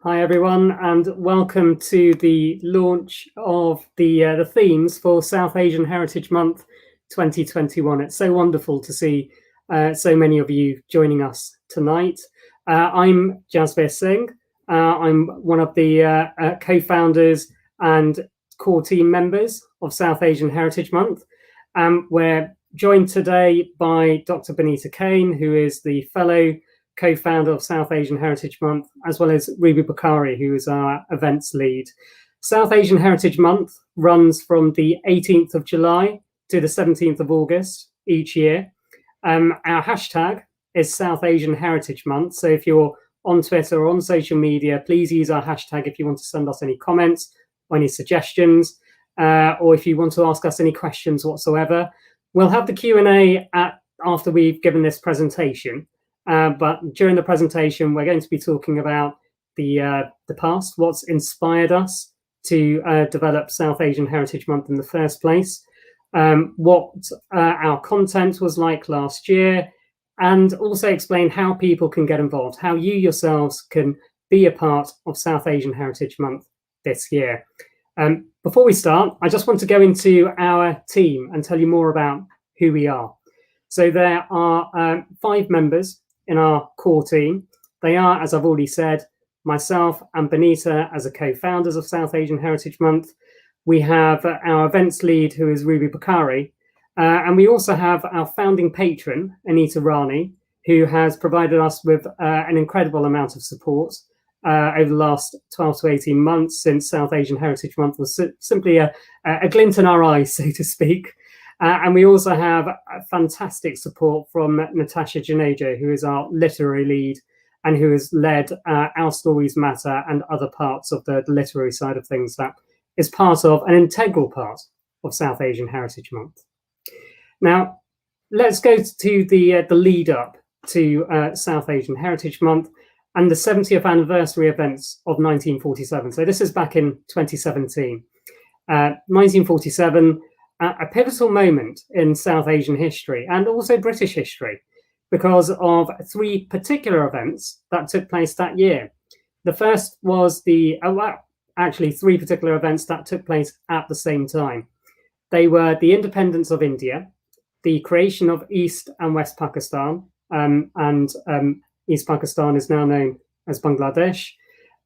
Hi everyone, and welcome to the launch of the themes for South Asian Heritage Month 2021. It's so wonderful to see so many of you joining us tonight. I'm Jasvir Singh. I'm one of the co-founders and core team members of South Asian Heritage Month. We're joined today by Dr. Binita Kane, who is the fellow co-founder of South Asian Heritage Month, as well as Ruby Bukhari, who is our events lead. South Asian Heritage Month runs from the 18th of July to the 17th of August each year. Our hashtag is South Asian Heritage Month. So if you're on Twitter or on social media, please use our hashtag if you want to send us any comments or any suggestions, or if you want to ask us any questions whatsoever. We'll have the Q&A after we've given this presentation. But during the presentation, we're going to be talking about the past, what's inspired us to develop South Asian Heritage Month in the first place, what our content was like last year, and also explain how people can get involved, how you yourselves can be a part of South Asian Heritage Month this year. Before we start, I just want to go into our team and tell you more about who we are. So there are 5 members in our core team. They are, as I've already said, myself and Binita as a co-founders of South Asian Heritage Month. We have our events lead, who is Ruby Bukhari, and we also have our founding patron, Anita Rani, who has provided us with an incredible amount of support over the last 12 to 18 months, since South Asian Heritage Month was simply a glint in our eyes, so to speak. And we also have fantastic support from Natasha Janeja, who is our literary lead and who has led Our Stories Matter and other parts of the literary side of things that is part of an integral part of South Asian Heritage Month. Now, let's go to the lead up to South Asian Heritage Month and the 70th anniversary events of 1947. So this is back in 2017. 1947, a pivotal moment in South Asian history and also British history because of 3 particular events that took place that year. The first was actually 3 particular events that took place at the same time. They were the independence of India, the creation of East and West Pakistan, and East Pakistan is now known as Bangladesh,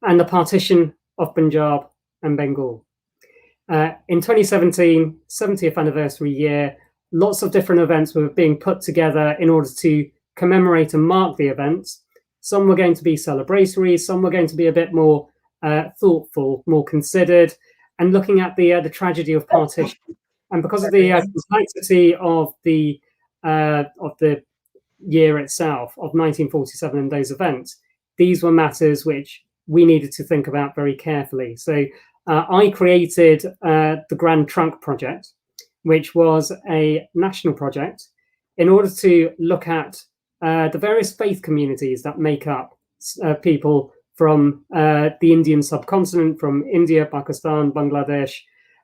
and the partition of Punjab and Bengal. In 2017, 70th anniversary year, lots of different events were being put together in order to commemorate and mark the events. Some were going to be celebratory, some were going to be a bit more thoughtful, more considered, and looking at the tragedy of partition. And because of the complexity of the year itself, of 1947 and those events, these were matters which we needed to think about very carefully. So I created the Grand Trunk Project, which was a national project in order to look at the various faith communities that make up people from the Indian subcontinent, from India, Pakistan, Bangladesh.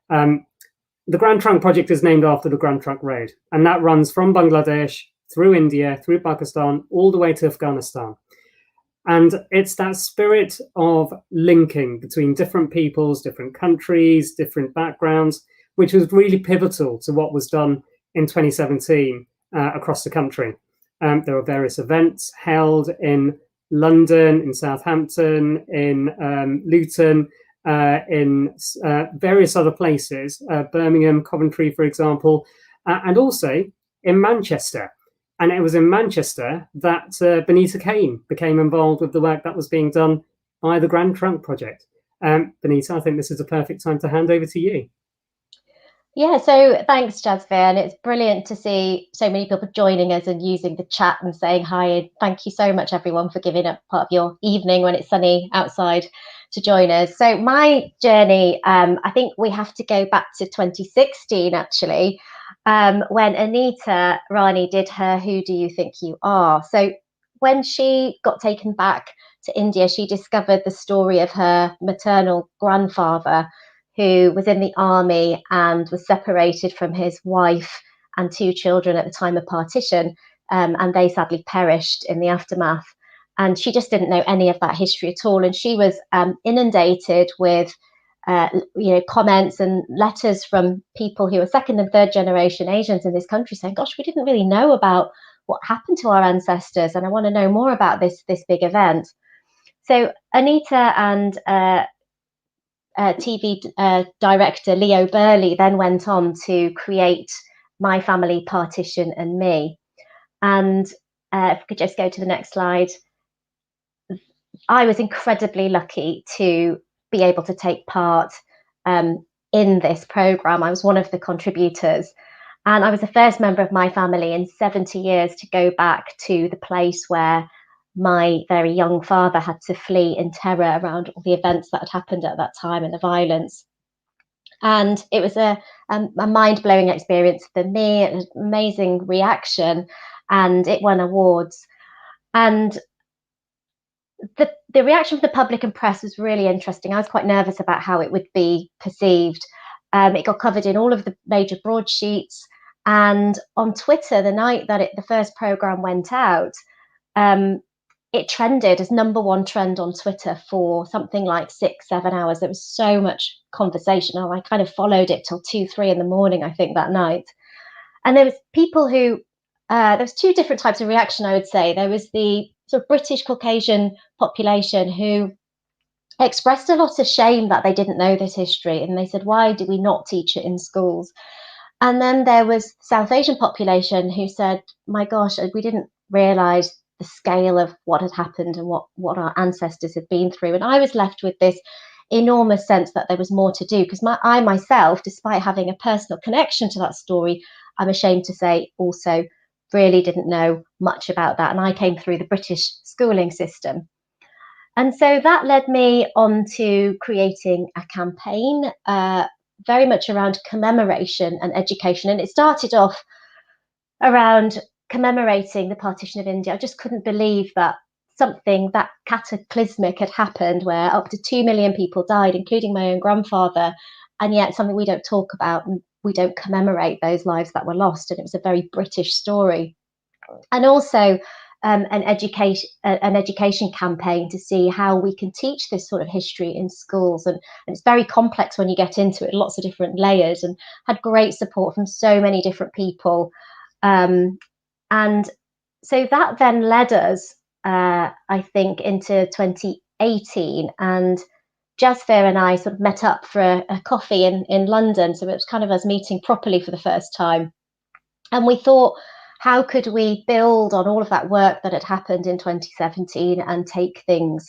The Grand Trunk Project is named after the Grand Trunk Road, and that runs from Bangladesh through India, through Pakistan, all the way to Afghanistan. And it's that spirit of linking between different peoples, different countries, different backgrounds, which was really pivotal to what was done in 2017 across the country. There were various events held in London, in Southampton, in Luton, in various other places, Birmingham, Coventry, for example, and also in Manchester. And it was in Manchester that Binita Kane became involved with the work that was being done by the Grand Trunk Project. Binita, I think this is a perfect time to hand over to you. Yeah, so thanks, Jasvir, and it's brilliant to see so many people joining us and using the chat and saying hi. And thank you so much, everyone, for giving up part of your evening when it's sunny outside to join us. So my journey, I think we have to go back to 2016, actually, when Anita Rani did her Who Do You Think You Are? So when she got taken back to India, she discovered the story of her maternal grandfather, who was in the army and was separated from his wife and 2 children at the time of partition, and they sadly perished in the aftermath. And she just didn't know any of that history at all. And she was inundated with comments and letters from people who are second and third generation Asians in this country saying, gosh, we didn't really know about what happened to our ancestors, and I want to know more about this big event. So Anita and TV director Leo Burley then went on to create My Family, Partition and Me. And if we could just go to the next slide. I was incredibly lucky to be able to take part in this programme. I was one of the contributors, and I was the first member of my family in 70 years to go back to the place where my very young father had to flee in terror around all the events that had happened at that time and the violence. And it was a mind-blowing experience for me, an amazing reaction, and it won awards. And the reaction from the public and press was really interesting. I was quite nervous about how it would be perceived. It got covered in all of the major broadsheets, and on Twitter, the night that the first programme went out, it trended as #1 trend on Twitter for something like 6-7 hours. There was so much conversation. I kind of followed it till 2-3 in the morning, I think, that night. And there was people who, there was two different types of reaction, I would say. There was the sort of British Caucasian population who expressed a lot of shame that they didn't know this history. And they said, why do we not teach it in schools? And then there was South Asian population who said, my gosh, we didn't realise the scale of what had happened and what our ancestors had been through. And I was left with this enormous sense that there was more to do, because I myself, despite having a personal connection to that story, I'm ashamed to say also really didn't know much about that. And I came through the British schooling system. And so that led me on to creating a campaign very much around commemoration and education. And it started off around commemorating the partition of India. I just couldn't believe that something that cataclysmic had happened, where up to 2 million people died, including my own grandfather, and yet something we don't talk about, and we don't commemorate those lives that were lost. And it was a very British story. And also an education campaign to see how we can teach this sort of history in schools. And it's very complex when you get into it, lots of different layers, and had great support from so many different people. And so that then led us, I think, into 2018. And Jasvir and I sort of met up for a coffee in London. So it was kind of us meeting properly for the first time. And we thought, how could we build on all of that work that had happened in 2017 and take things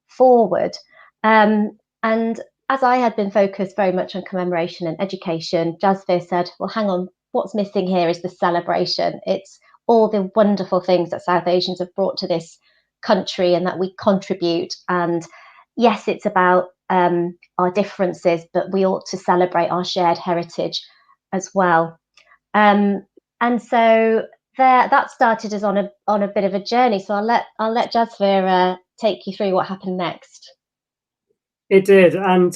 forward? And as I had been focused very much on commemoration and education, Jasvir said, well, hang on, what's missing here is the celebration. It's all the wonderful things that South Asians have brought to this country and that we contribute. And yes, it's about our differences, but we ought to celebrate our shared heritage as well. And so that started us on a bit of a journey. So I'll let Jasvir take you through what happened next. It did, and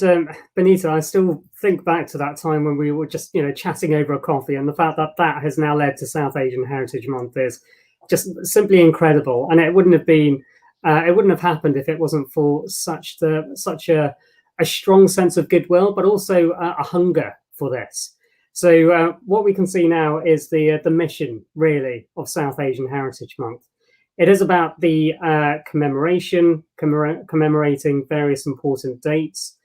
Binita, I still think back to that time when we were just chatting over a coffee, and the fact that has now led to South Asian Heritage Month is just simply incredible. And it wouldn't have happened if it wasn't for such a strong sense of goodwill, but also a hunger for this. So what we can see now is the mission, really, of South Asian Heritage Month. It is about the commemorating various important dates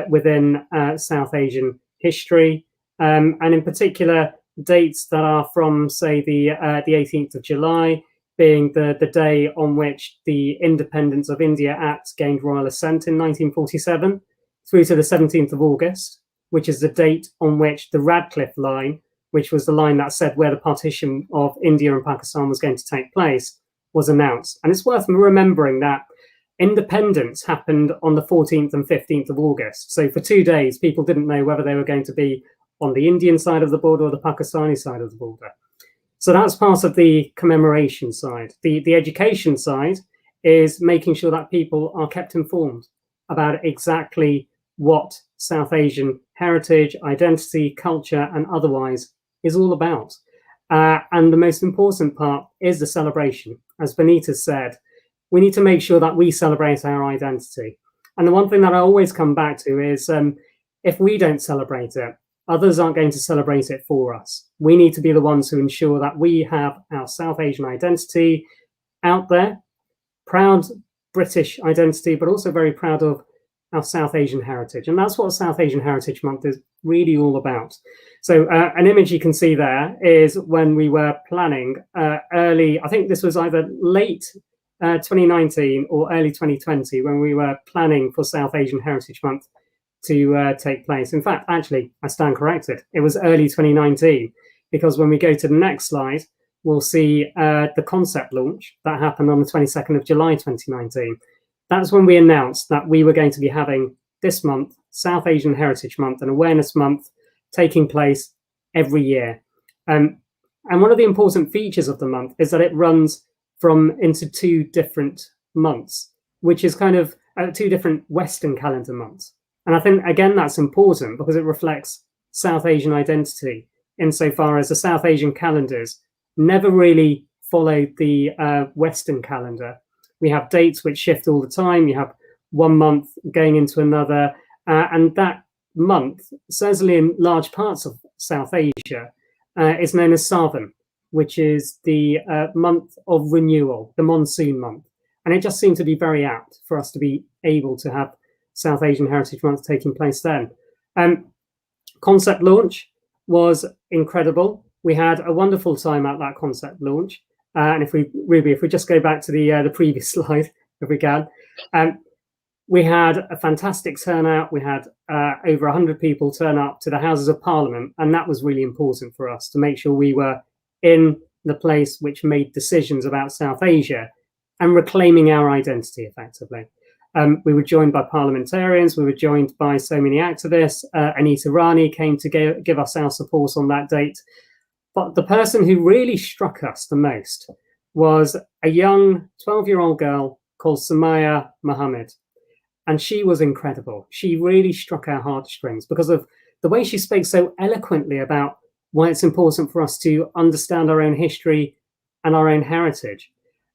within South Asian history, and in particular dates that are from, say, the 18th of July, being the day on which the Independence of India Act gained royal assent in 1947, through to the 17th of August, which is the date on which the Radcliffe Line, which was the line that said where the partition of India and Pakistan was going to take place, was announced. And it's worth remembering that independence happened on the 14th and 15th of August. So for 2 days, people didn't know whether they were going to be on the Indian side of the border or the Pakistani side of the border. So that's part of the commemoration side. The education side is making sure that people are kept informed about exactly what South Asian heritage, identity, culture, and otherwise is all about. And the most important part is the celebration. As Binita said, we need to make sure that we celebrate our identity. And the one thing that I always come back to is if we don't celebrate it, others aren't going to celebrate it for us. We need to be the ones who ensure that we have our South Asian identity out there, proud British identity, but also very proud of our South Asian heritage. And that's what South Asian Heritage Month is really all about. So an image you can see there is when we were planning early, I think this was either late 2019 or early 2020, when we were planning for South Asian Heritage Month to take place. In fact, actually, I stand corrected. It was early 2019, because when we go to the next slide, we'll see the concept launch that happened on the 22nd of July 2019. That's when we announced that we were going to be having this month, South Asian Heritage Month, an awareness month, taking place every year. And one of the important features of the month is that it runs into 2 different months, which is kind of 2 different Western calendar months. And I think, again, that's important because it reflects South Asian identity, insofar as the South Asian calendars never really followed the Western calendar. We have dates which shift all the time. You have one month going into another. And that month, certainly in large parts of South Asia, is known as Savan, which is the month of renewal, the monsoon month. And it just seemed to be very apt for us to be able to have South Asian Heritage Month taking place then. Concept launch was incredible. We had a wonderful time at that concept launch. And if we just go back to the previous slide, if we can, we had a fantastic turnout. We had over 100 people turn up to the Houses of Parliament, and that was really important for us to make sure we were in the place which made decisions about South Asia and reclaiming our identity effectively. We were joined by parliamentarians. We were joined by so many activists. Anita Rani came to give us our support on that date. But the person who really struck us the most was a young 12-year-old girl called Samaya Mohammed. And she was incredible. She really struck our heartstrings because of the way she spoke so eloquently about why it's important for us to understand our own history and our own heritage.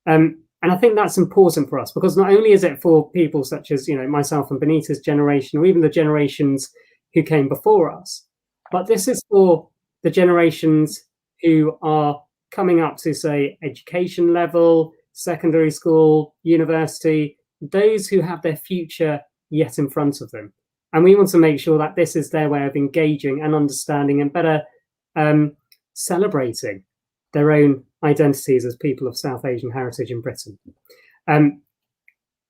And I think that's important for us because not only is it for people such as, myself and Benita's generation, or even the generations who came before us, but this is for the generations who are coming up to, say, education level, secondary school, university, those who have their future yet in front of them. And we want to make sure that this is their way of engaging and understanding and better celebrating their own identities as people of South Asian heritage in Britain.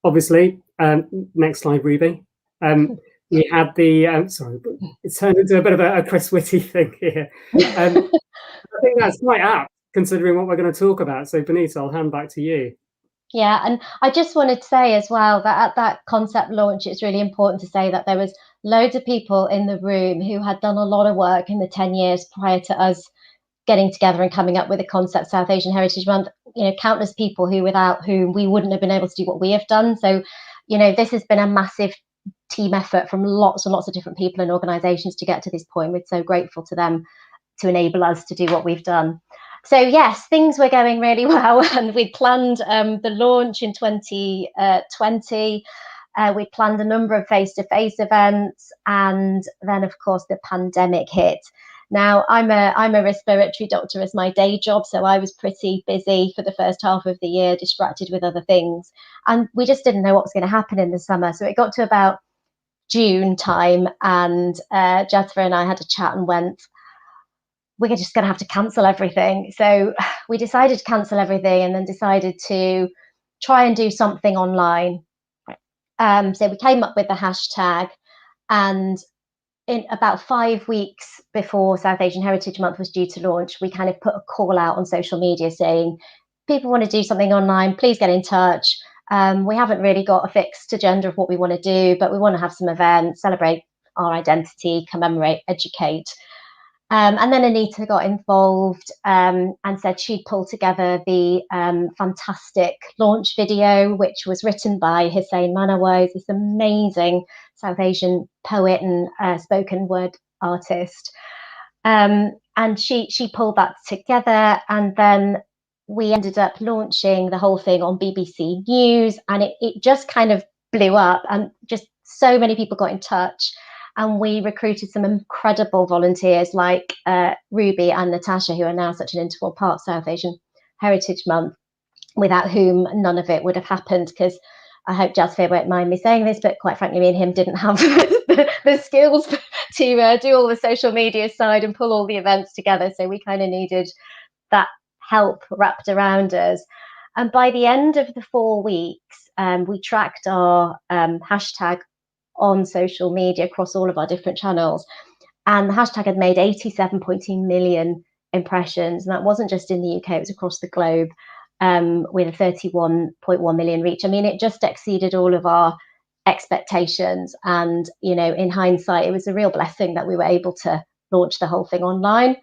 Obviously, next slide, Ruby. We had the, sorry, it's turned into a bit of a Chris Whitty thing here. I think that's quite apt considering what we're going to talk about. So Benita, I'll hand back to you. Yeah, and I just wanted to say as well that at that concept launch, it's really important to say that there was loads of people in the room who had done a lot of work in the 10 years prior to us getting together and coming up with the concept South Asian Heritage Month, countless people without whom we wouldn't have been able to do what we have done. So, this has been a massive team effort from lots and lots of different people and organisations to get to this point. We're so grateful to them to enable us to do what we've done. So yes, things were going really well, and we planned the launch in 2020. We planned a number of face-to-face events, and then of course the pandemic hit. Now I'm a respiratory doctor as my day job, so I was pretty busy for the first half of the year, distracted with other things, and we just didn't know what was going to happen in the summer. So it got to about June time, and Jasvir and I had a chat and went, we're just going to have to cancel everything. So we decided to cancel everything and then decided to try and do something online. So we came up with the hashtag, and in about 5 weeks before South Asian Heritage Month was due to launch, we kind of put a call out on social media saying, people want to do something online, please get in touch. We haven't really got a fixed agenda of what we want to do, but we want to have some events, celebrate our identity, commemorate, educate. And then Anita got involved and said she'd pull together the fantastic launch video, which was written by Hussain Manawaz, this amazing South Asian poet and spoken word artist. And she pulled that together, and then we ended up launching the whole thing on BBC News, and it just kind of blew up, and just so many people got in touch. And we recruited some incredible volunteers like Ruby and Natasha, who are now such an integral part of South Asian Heritage Month, without whom none of it would have happened. Because I hope Jasvir won't mind me saying this, but quite frankly, me and him didn't have the skills to do all the social media side and pull all the events together. So we kind of needed that help wrapped around us. And by the end of the 4 weeks, we tracked our hashtag on social media across all of our different channels. And the hashtag had made 87.2 million impressions. And that wasn't just in the UK, it was across the globe, with a 31.1 million reach. I mean, it just exceeded all of our expectations. And, you know, in hindsight, it was a real blessing that we were able to launch the whole thing online.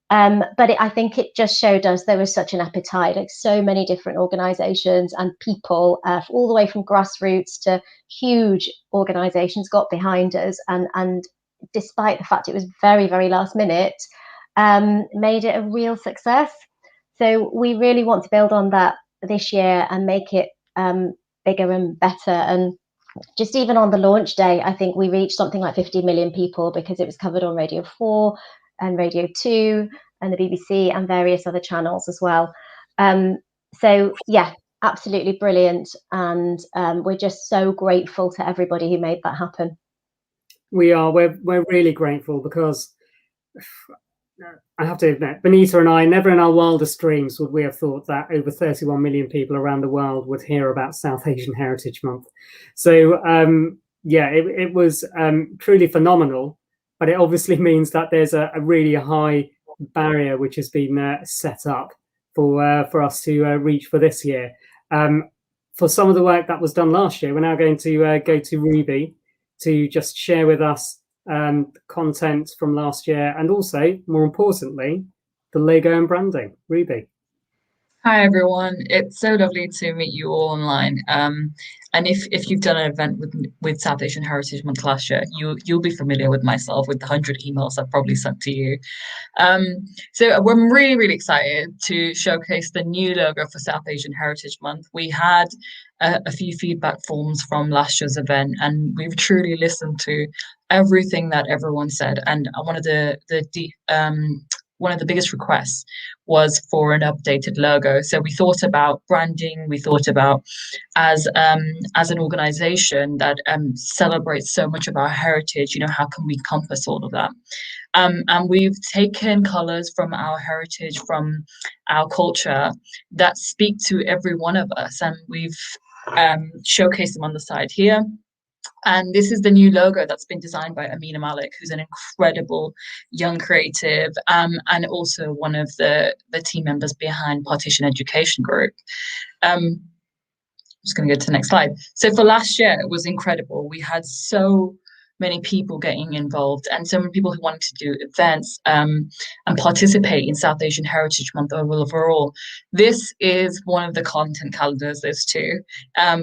But I think it just showed us there was such an appetite, like so many different organisations and people, all the way from grassroots to huge organisations got behind us. And despite the fact it was very, very last minute, made it a real success. So we really want to build on that this year and make it bigger and better. And just even on the launch day, I think we reached something like 50 million people, because it was covered on Radio 4 and Radio 2 and the BBC and various other channels as well. So yeah, absolutely brilliant. And we're just so grateful to everybody who made that happen. We're really grateful, because I have to admit, Binita and I, never in our wildest dreams would we have thought that over 31 million people around the world would hear about South Asian Heritage Month. So yeah, it was truly phenomenal, but it obviously means that there's a really high barrier which has been set up for us to reach for this year. For some of the work that was done last year, we're now going to go to Ruby to just share with us content from last year, and also, more importantly, the logo and branding. Ruby. Hi everyone, it's so lovely to meet you all online. And if you've done an event with South Asian Heritage Month last year, you'll be familiar with myself, with the 100 emails I've probably sent to you. So I'm really excited to showcase the new logo for South Asian Heritage Month. We had a few feedback forms from last year's event, and we've truly listened to everything that everyone said. And one of the biggest requests was for an updated logo. So we thought about branding. We thought about, as an organization that celebrates so much of our heritage, you know, how can we encompass all of that? And we've taken colors from our heritage, from our culture, that speak to every one of us, and we've showcased them on the side here. And this is the new logo that's been designed by Amina Malik, who's an incredible young creative, and also one of the team members behind Partition Education Group. I'm just going to go to the next slide. So for last year, it was incredible. We had so many people getting involved, and so many people who wanted to do events and participate in South Asian Heritage Month overall. This is one of the content calendars, there's two.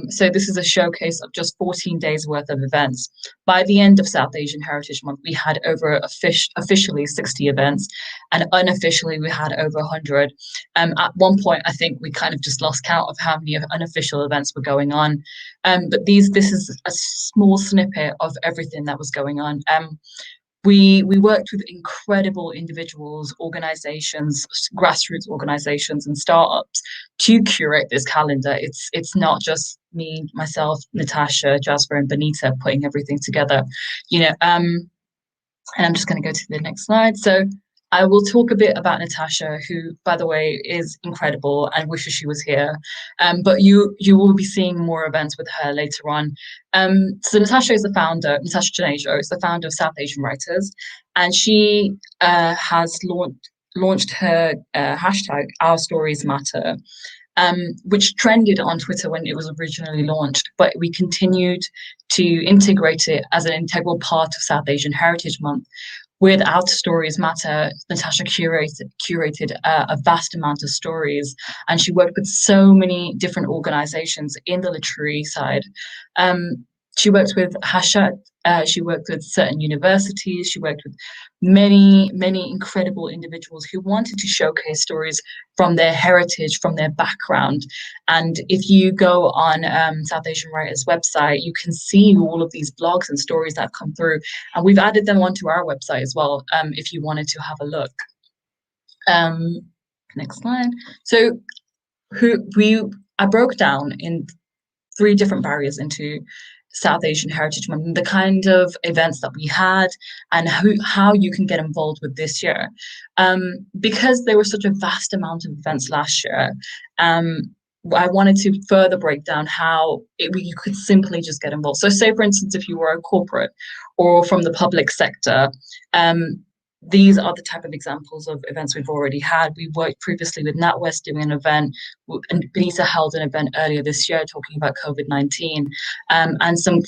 So this is a showcase of just 14 days worth of events. By the end of South Asian Heritage Month, we had over officially 60 events, and unofficially we had over 100. At one point, I think we kind of just lost count of how many unofficial events were going on. But this is a small snippet of everything that was going on. We worked with incredible individuals, organizations, grassroots organizations and startups to curate this calendar. It's not just me, myself, Natasha, Jasvir and Binita putting everything together, you know. And I'm just going to go to the next slide. So I will talk a bit about Natasha, who, by the way, is incredible and wishes she was here. But you will be seeing more events with her later on. So Natasha is the founder, Natasha Janejo is the founder of South Asian Writers, and she has launched her hashtag, Our Stories Matter, which trended on Twitter when it was originally launched, but we continued to integrate it as an integral part of South Asian Heritage Month. With Our Stories Matter, Natasha curated a vast amount of stories, and she worked with so many different organizations in the literary side. She worked with Hashat She worked with certain universities. She worked with many, many incredible individuals who wanted to showcase stories from their heritage, from their background. And if you go on South Asian Writers' website, you can see all of these blogs and stories that come through. And we've added them onto our website as well, if you wanted to have a look. Next slide. So I broke down in 3 different barriers into South Asian Heritage Month, the kind of events that we had, and how you can get involved with this year. Because there were such a vast amount of events last year, I wanted to further break down how you could simply just get involved. So say, for instance, if you were a corporate or from the public sector, these are the type of examples of events we've already had. We worked previously with NatWest doing an event, and Binita held an event earlier this year talking about COVID-19, and some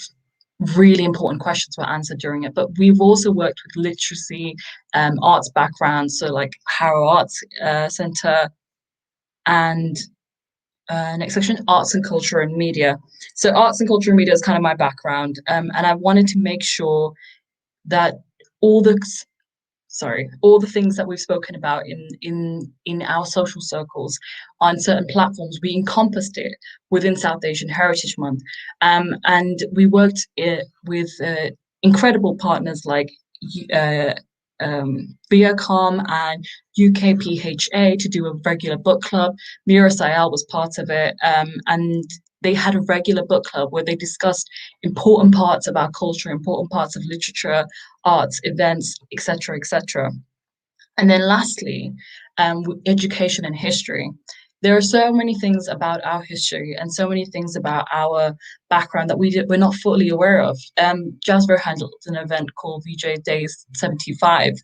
really important questions were answered during it. But we've also worked with literacy, arts backgrounds, so like Harrow Arts Centre, and next section, arts and culture and media. So arts and culture and media is kind of my background, and I wanted to make sure that all the things that we've spoken about in our social circles on certain platforms, we encompassed it within South Asian Heritage Month. And we worked with incredible partners like Viacom and UKPHA to do a regular book club. Mira Sayal was part of it, and they had a regular book club where they discussed important parts of our culture, important parts of literature, arts, events, etc., etc. And then lastly, education and history. There are so many things about our history and so many things about our background that we're not fully aware of. Jasvir handled an event called VJ Days 75.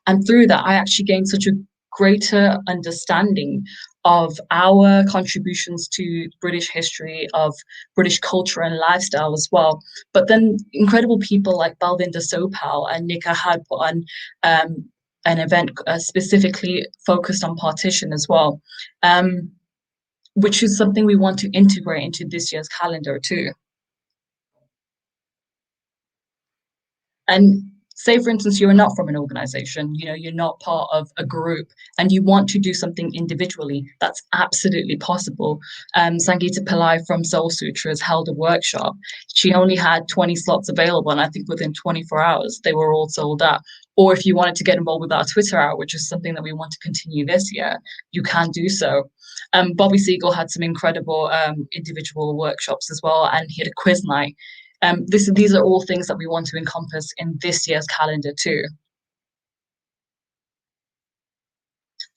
And through that, I actually gained such a greater understanding of our contributions to British history, of British culture and lifestyle as well. But then incredible people like Balvinder Sopal and Nika had put on an event specifically focused on partition as well, which is something we want to integrate into this year's calendar too. And say, for instance, you're not from an organization, you're not part of a group, and you want to do something individually, that's absolutely possible. Sangeeta Pillai from Soul Sutras held a workshop. She only had 20 slots available, and I think within 24 hours, they were all sold out. Or if you wanted to get involved with our Twitter hour, which is something that we want to continue this year, you can do so. Bobby Siegel had some incredible individual workshops as well, and he had a quiz night. These are all things that we want to encompass in this year's calendar too.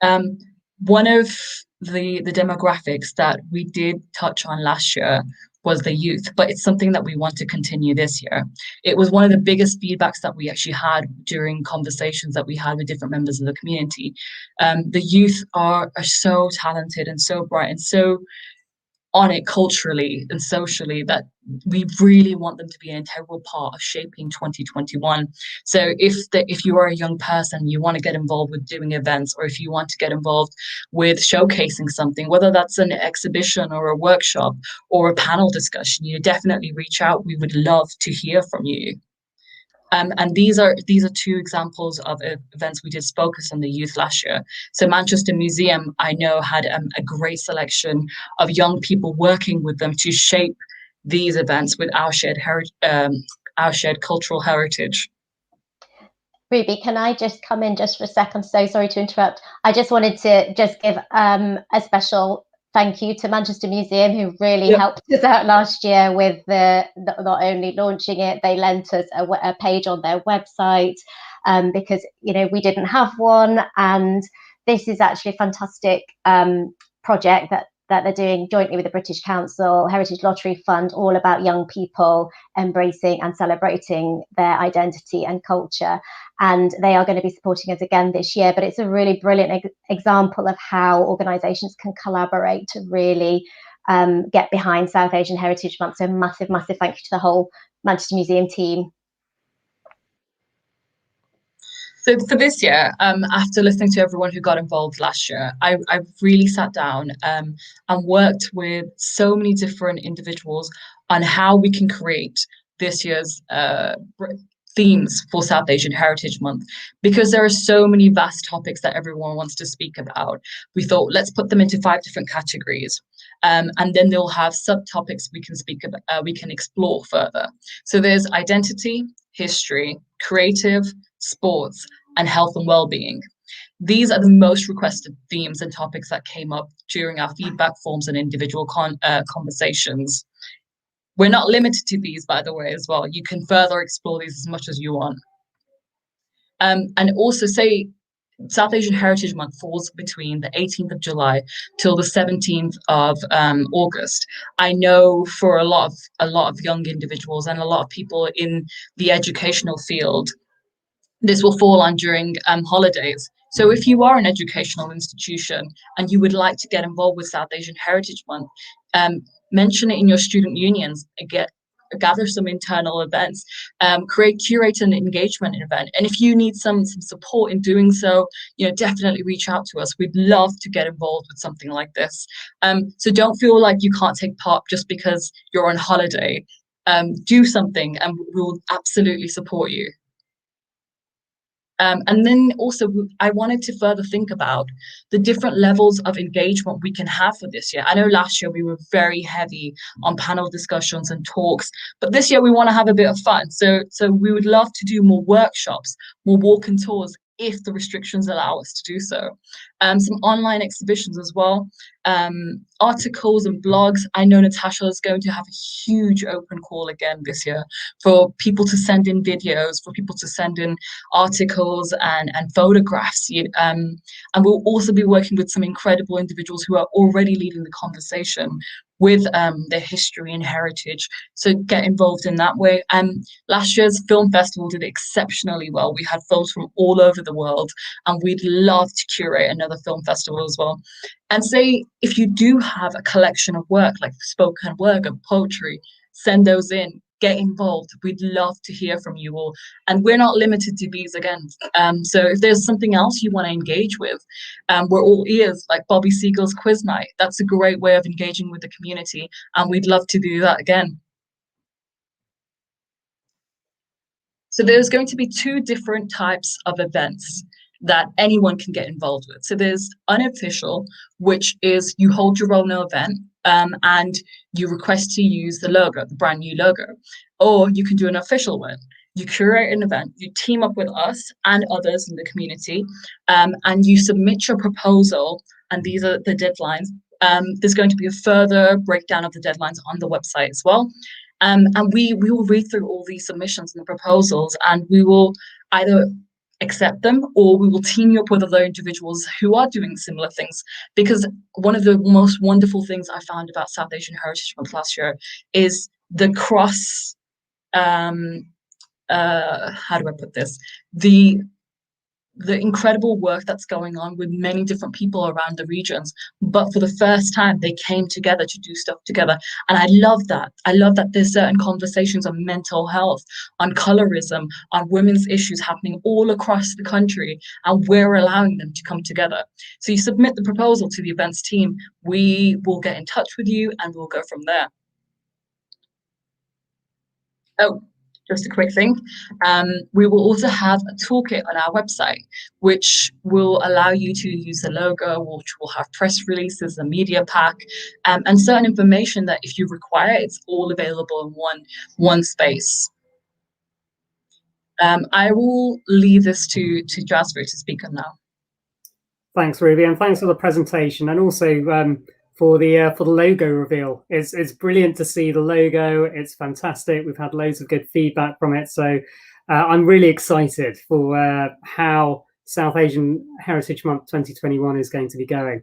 One of the demographics that we did touch on last year was the youth, but it's something that we want to continue this year. It was one of the biggest feedbacks that we actually had during conversations that we had with different members of the community. The youth are so talented and so bright and so on it culturally and socially that we really want them to be an integral part of shaping 2021. So if you are a young person, you want to get involved with doing events, or if you want to get involved with showcasing something, whether that's an exhibition or a workshop or a panel discussion, you definitely reach out. We would love to hear from you. And these are 2 examples of events we did focus on the youth last year. So Manchester Museum, I know, had a great selection of young people working with them to shape these events with our shared cultural heritage. Ruby, can I just come in just for a second? So sorry to interrupt. I just wanted to just give a special thank you to Manchester Museum, who really helped us out last year with not only launching it, they lent us a page on their website because we didn't have one, and this is actually a fantastic project that they're doing jointly with the British Council Heritage Lottery Fund, all about young people embracing and celebrating their identity and culture. And they are going to be supporting us again this year. But it's a really brilliant example of how organisations can collaborate to really get behind South Asian Heritage Month. So massive, massive thank you to the whole Manchester Museum team. So for this year, after listening to everyone who got involved last year, I really sat down and worked with so many different individuals on how we can create this year's themes for South Asian Heritage Month, because there are so many vast topics that everyone wants to speak about. We thought, let's put them into 5 different categories. And then they'll have subtopics we can speak about, we can explore further. So there's identity, history, creative, sports, and health and well-being. These are the most requested themes and topics that came up during our feedback forms and individual conversations. We're not limited to these, by the way, as well. You can further explore these as much as you want. And also say South Asian Heritage Month falls between the 18th of July till the 17th of August. I know for a lot of young individuals and a lot of people in the educational field, this will fall on during holidays. So if you are an educational institution and you would like to get involved with South Asian Heritage Month, mention it in your student unions, gather some internal events, curate an engagement event. And if you need some support in doing so, definitely reach out to us. We'd love to get involved with something like this. So don't feel like you can't take part just because you're on holiday. Do something and we'll absolutely support you. And then also, I wanted to further think about the different levels of engagement we can have for this year. I know last year we were very heavy on panel discussions and talks, but this year we want to have a bit of fun. So we would love to do more workshops, more walk and tours, if the restrictions allow us to do so. Some online exhibitions as well, articles and blogs. I know Natasha is going to have a huge open call again this year for people to send in videos, for people to send in articles and photographs. And we'll also be working with some incredible individuals who are already leading the conversation with their history and heritage. So get involved in that way. Last year's film festival did exceptionally well. We had films from all over the world, and we'd love to curate another film festival as well. And say, if you do have a collection of work, like spoken word and poetry, send those in. Get involved. We'd love to hear from you all. And we're not limited to these again. So if there's something else you want to engage with, we're all ears, like Bobby Siegel's quiz night. That's a great way of engaging with the community. And we'd love to do that again. So there's going to be 2 different types of events that anyone can get involved with. So there's unofficial, which is you hold your own event, and you request to use the logo, the brand new logo. Or you can do an official one. You curate an event, you team up with us and others in the community, and you submit your proposal, and these are the deadlines. There's going to be a further breakdown of the deadlines on the website as well. And we will read through all these submissions and the proposals, and we will either accept them, or we will team you up with other individuals who are doing similar things. Because one of the most wonderful things I found about South Asian Heritage Month last year is the cross, how do I put this? The incredible work that's going on with many different people around the regions, but for the first time they came together to do stuff together. And I love that. I love that there's certain conversations on mental health, on colorism, on women's issues happening all across the country, and we're allowing them to come together. So you submit the proposal to the events team, we will get in touch with you, and we'll go from there. Oh, just a quick thing. We will also have a toolkit on our website, which will allow you to use the logo, which will have press releases, a media pack, and certain information that if you require, it's all available in one space. I will leave this to Jasvir to speak on now. Thanks, Ruby, and thanks for the presentation, and also for the logo reveal. It's brilliant to see the logo. It's fantastic. We've had loads of good feedback from it, so I'm really excited for how South Asian Heritage Month 2021 is going to be going.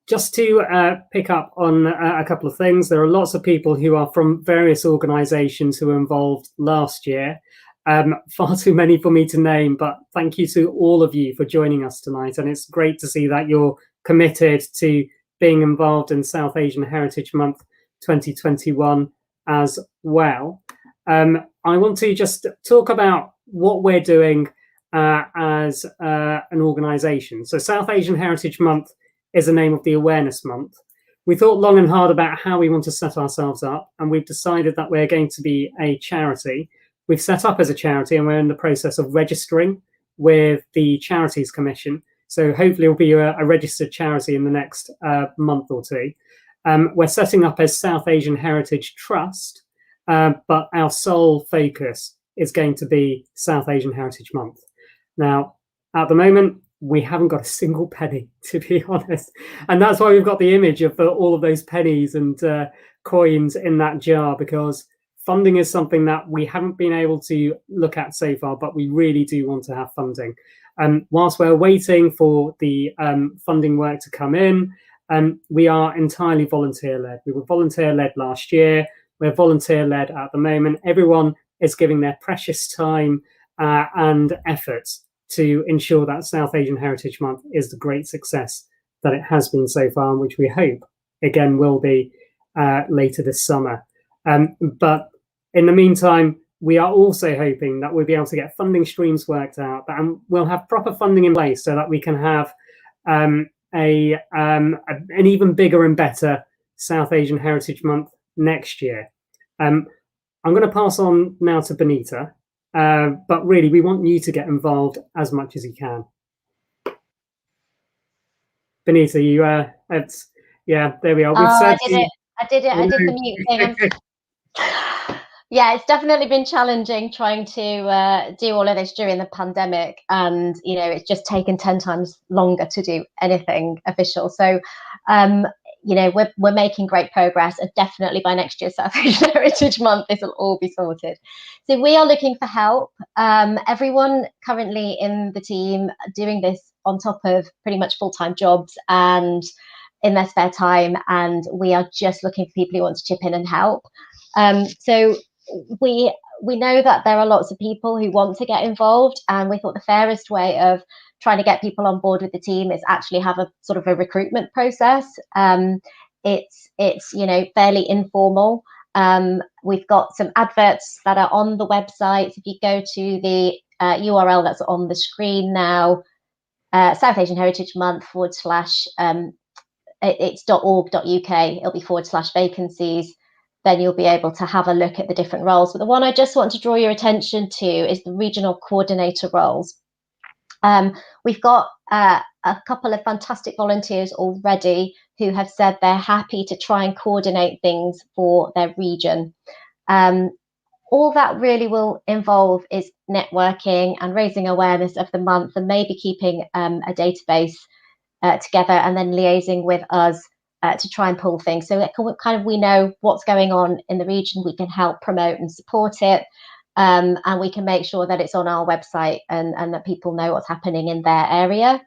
Just to pick up on a couple of things, there are lots of people who are from various organisations who were involved last year. Far too many for me to name, but thank you to all of you for joining us tonight, and it's great to see that you're committed to being involved in South Asian Heritage Month 2021 as well. I want to just talk about what we're doing as an organisation. So South Asian Heritage Month is the name of the awareness month. we thought long and hard about how we want to set ourselves up, and we've decided that we're going to be a charity. We've set up as a charity, and we're in the process of registering with the Charities Commission. So hopefully it'll be a registered charity in the next month or two. We're setting up as South Asian Heritage Trust, but our sole focus is going to be South Asian Heritage Month. Now, at the moment, we haven't got a single penny, to be honest. And that's why we've got the image of all of those pennies and coins in that jar, because funding is something that we haven't been able to look at so far, but we really do want to have funding. Whilst we're waiting for the funding work to come in, we are entirely volunteer-led. We were volunteer-led last year. We're volunteer-led at the moment. Everyone is giving their precious time and efforts to ensure that South Asian Heritage Month is the great success that it has been so far, and which we hope, again, will be later this summer. But in the meantime, we are also hoping that we'll be able to get funding streams worked out, and we'll have proper funding in place so that we can have an even bigger and better South Asian Heritage Month next year. I'm going to pass on now to Binita. But really, we want you to get involved as much as you can. Binita, yeah, there we are. I did the mute thing. Yeah, it's definitely been challenging trying to do all of this during the pandemic, and it's just taken 10 times longer to do anything official. So we're making great progress, and definitely by next year's South Asian Heritage Month, this will all be sorted. So we are looking for help. Everyone currently in the team doing this on top of pretty much full-time jobs and in their spare time, and we are just looking for people who want to chip in and help. So we know that there are lots of people who want to get involved, and we thought the fairest way of trying to get people on board with the team is actually have a sort of a recruitment process. It's fairly informal. We've got some adverts that are on the website. If you go to the URL that's on the screen now, South Asian Heritage Month / it's .org.uk, it'll be /vacancies. Then you'll be able to have a look at the different roles. But the one I just want to draw your attention to is the regional coordinator roles. We've got a couple of fantastic volunteers already who have said they're happy to try and coordinate things for their region. All that really will involve is networking and raising awareness of the month, and maybe keeping a database together, and then liaising with us to try and pull things. So we know what's going on in the region. We can help promote and support it. And we can make sure that it's on our website and that people know what's happening in their area.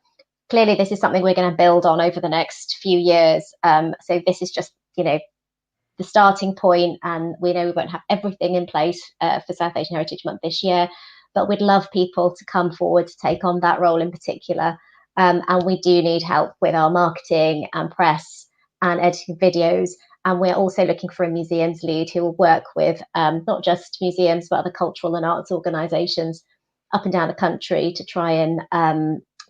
Clearly, this is something we're going to build on over the next few years. So this is just, the starting point, and we know we won't have everything in place for South Asian Heritage Month this year, but we'd love people to come forward to take on that role in particular. And we do need help with our marketing and press and editing videos. And we're also looking for a museums lead who will work with not just museums, but other cultural and arts organisations up and down the country to try and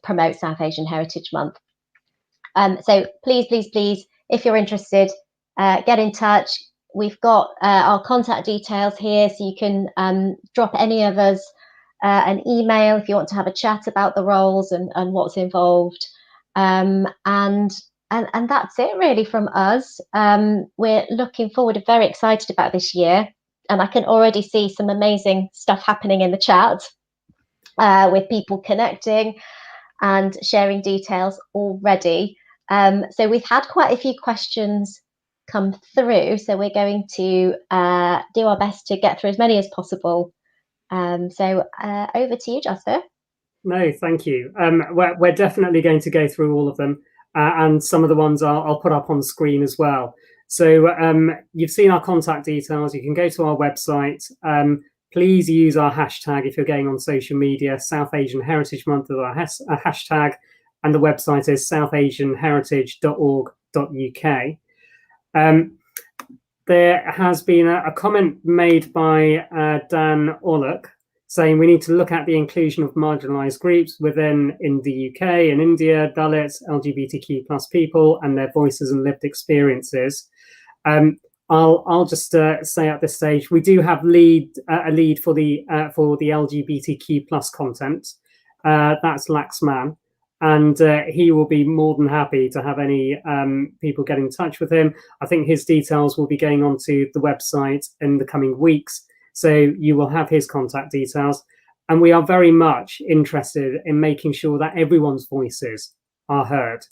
promote South Asian Heritage Month. So please, if you're interested, get in touch. We've got our contact details here, so you can drop any of us an email if you want to have a chat about the roles and what's involved. And that's it really from us. We're looking forward and very excited about this year. And I can already see some amazing stuff happening in the chat with people connecting and sharing details already. So we've had quite a few questions come through. So we're going to do our best to get through as many as possible. So over to you, Jasvir. No, thank you. We're definitely going to go through all of them. And some of the ones I'll put up on screen as well. So you've seen our contact details. You can go to our website. Please use our hashtag if you're going on social media. South Asian Heritage Month is our hashtag, and the website is southasianheritage.org.uk. There has been a comment made by Dan Orlock, saying we need to look at the inclusion of marginalised groups in the UK and India, Dalits, LGBTQ plus people, and their voices and lived experiences. I'll just say at this stage, we do have a lead for the LGBTQ plus content. That's Laxman, and he will be more than happy to have any people get in touch with him. I think his details will be going onto the website in the coming weeks, so you will have his contact details. And we are very much interested in making sure that everyone's voices are heard.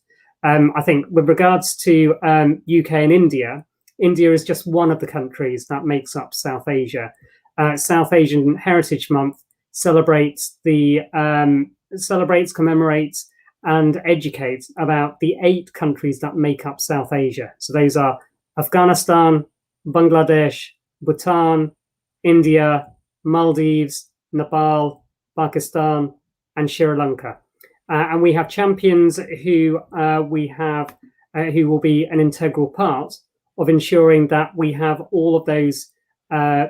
I think with regards to UK and India is just one of the countries that makes up South Asia. South Asian Heritage Month celebrates, commemorates, and educates about the 8 countries that make up South Asia. So those are Afghanistan, Bangladesh, Bhutan, India, Maldives, Nepal, Pakistan, and Sri Lanka. And we have champions who who will be an integral part of ensuring that we have all of those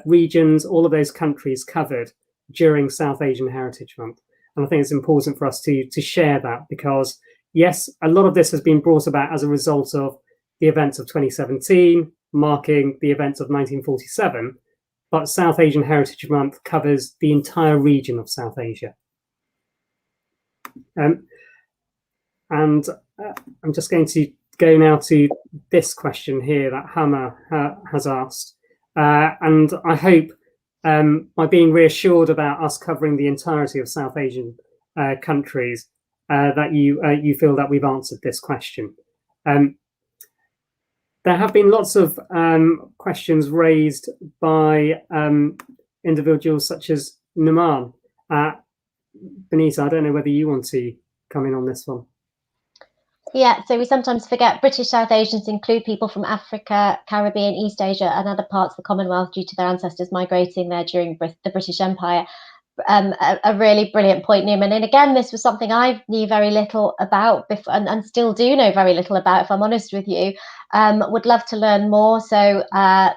regions, all of those countries covered during South Asian Heritage Month. And I think it's important for us to share that, because yes, a lot of this has been brought about as a result of the events of 2017, marking the events of 1947, but South Asian Heritage Month covers the entire region of South Asia. And I'm just going to go now to this question here that Hama has asked. And I hope by being reassured about us covering the entirety of South Asian countries, that you feel that we've answered this question. There have been lots of questions raised by individuals such as Numan. Binita, I don't know whether you want to come in on this one. Yeah, so we sometimes forget British South Asians include people from Africa, Caribbean, East Asia, and other parts of the Commonwealth due to their ancestors migrating there during the British Empire. A really brilliant point, Newman. And again, this was something I knew very little about before, and still do know very little about, if I'm honest with you. Would love to learn more. So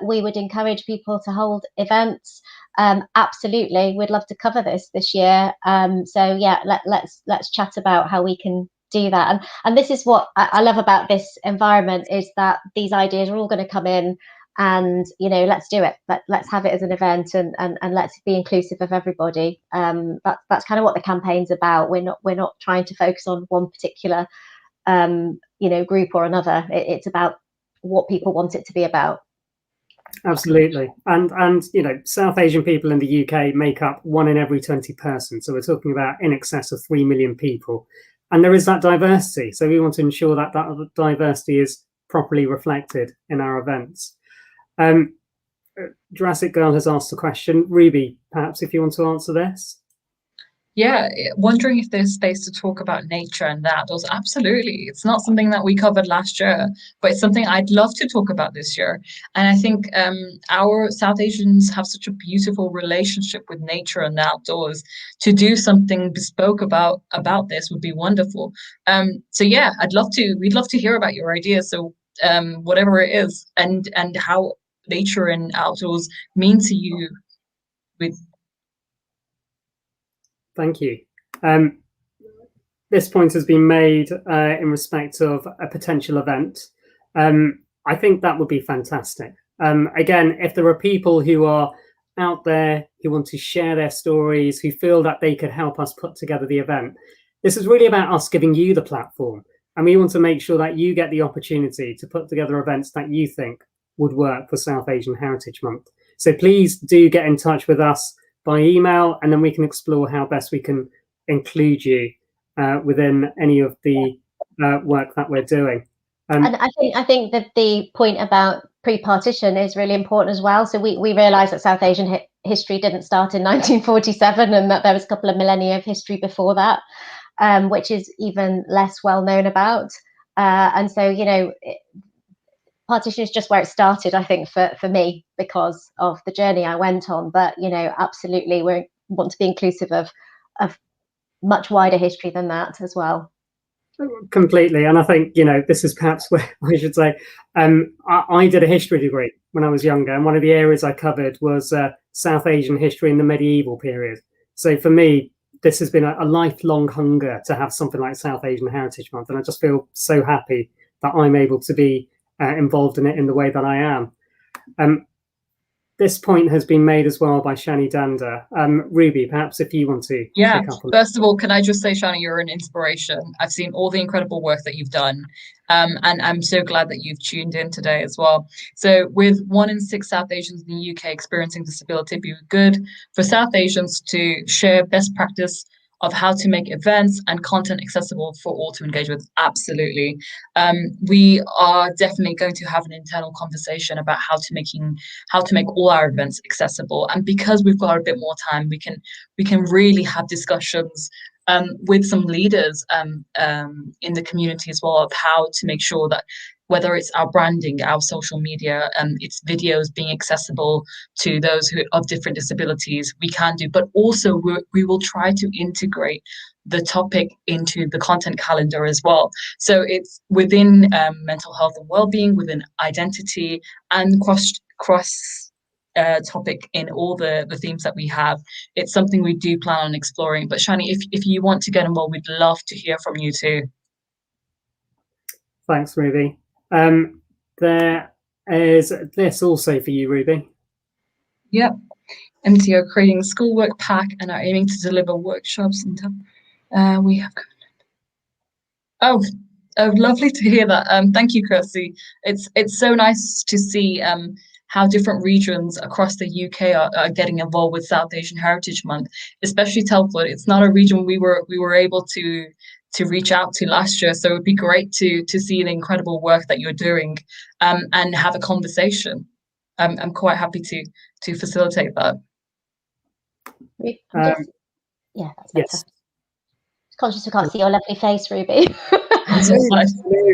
we would encourage people to hold events. Absolutely, we'd love to cover this year. So yeah, let's chat about how we can do that. And this is what I love about this environment, is that these ideas are all going to come in, and let's do it. Let's have it as an event, and let's be inclusive of everybody. That's kind of what the campaign's about. We're not trying to focus on one particular group or another. It's about what people want it to be about. Absolutely. And South Asian people in the UK make up 1 in every 20 persons. So we're talking about in excess of 3 million people. And there is that diversity. So we want to ensure that that diversity is properly reflected in our events. Jurassic Girl has asked a question. Ruby, perhaps if you want to answer this. Yeah, wondering if there's space to talk about nature and that. Those absolutely. It's not something that we covered last year, but it's something I'd love to talk about this year. And I think our South Asians have such a beautiful relationship with nature and the outdoors. To do something bespoke about this would be wonderful. So yeah, we'd love to hear about your ideas. So whatever it is, and how nature and outdoors mean to you with. Thank you. This point has been made in respect of a potential event. I think that would be fantastic. Again, if there are people who are out there who want to share their stories, who feel that they could help us put together the event, this is really about us giving you the platform. And we want to make sure that you get the opportunity to put together events that you think would work for South Asian Heritage Month. So please do get in touch with us by email, and then we can explore how best we can include you within any of the work that we're doing. And I think that the point about pre-partition is really important as well. So we realise that South Asian history didn't start in 1947, and that there was a couple of millennia of history before that, which is even less well known about. And so, partition is just where it started, I think, for me, because of the journey I went on. But absolutely, we want to be inclusive of much wider history than that as well. Completely. And I think this is perhaps where I should say I did a history degree when I was younger, and one of the areas I covered was South Asian history in the medieval period. So for me, this has been a lifelong hunger to have something like South Asian Heritage Month, and I just feel so happy that I'm able to be involved in it in the way that I am. This point has been made as well by Shani Danda. Ruby, perhaps if you want to pick up on. First of all, can I just say, Shani, you're an inspiration. I've seen all the incredible work that you've done, and I'm so glad that you've tuned in today as well. So with 1 in 6 South Asians in the UK experiencing disability, it'd be good for South Asians to share best practice of how to make events and content accessible for all to engage with. Absolutely. We are definitely going to have an internal conversation about how to make all our events accessible. And because we've got a bit more time, we can really have discussions with some leaders in the community as well, of how to make sure that whether it's our branding, our social media, it's videos being accessible to those who of different disabilities, we can do. But also we will try to integrate the topic into the content calendar as well. So it's within mental health and well-being, within identity, and cross topic in all the themes that we have. It's something we do plan on exploring. But Shani, if you want to get involved, we'd love to hear from you too. Thanks, Ruby. There is this also for you, Ruby. Yep. MTO creating schoolwork pack and are aiming to deliver workshops in time. We have. Oh, lovely to hear that. Thank you, Kirsty. It's so nice to see how different regions across the UK are getting involved with South Asian Heritage Month, especially Telford. It's not a region we were able to reach out to last year, so it'd be great to see the incredible work that you're doing and have a conversation. I'm quite happy to facilitate that. That's better. Yes. Conscious we can't see your lovely face, Ruby.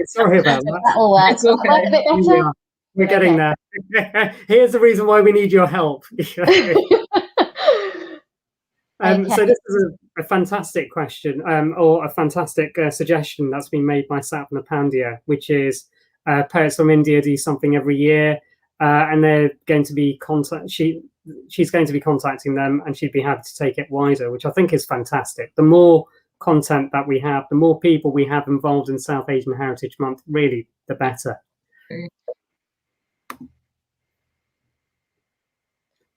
Sorry about that. That all works. It's okay. A bit better. Yeah, we're getting there. Here's the reason why we need your help. So this is a fantastic question, or a fantastic suggestion that's been made by Sapna Pandya, which is Poets from India do something every year, and they're going to be she's going to be contacting them, and she'd be happy to take it wider, which I think is fantastic. The more content that we have, the more people we have involved in South Asian Heritage Month, really, the better.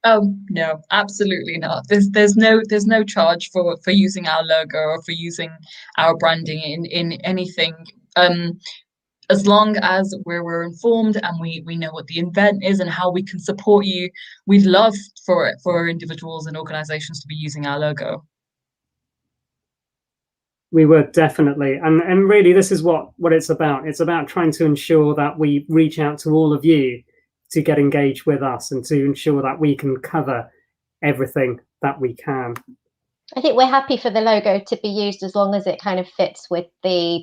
Oh no, absolutely not. There's no charge for using our logo or for using our branding in anything. As long as we're informed and we know what the event is and how we can support you, we'd love for individuals and organizations to be using our logo. We would definitely, and really this is what it's about. It's about trying to ensure that we reach out to all of you to get engaged with us and to ensure that we can cover everything that we can. I think we're happy for the logo to be used as long as it kind of fits with the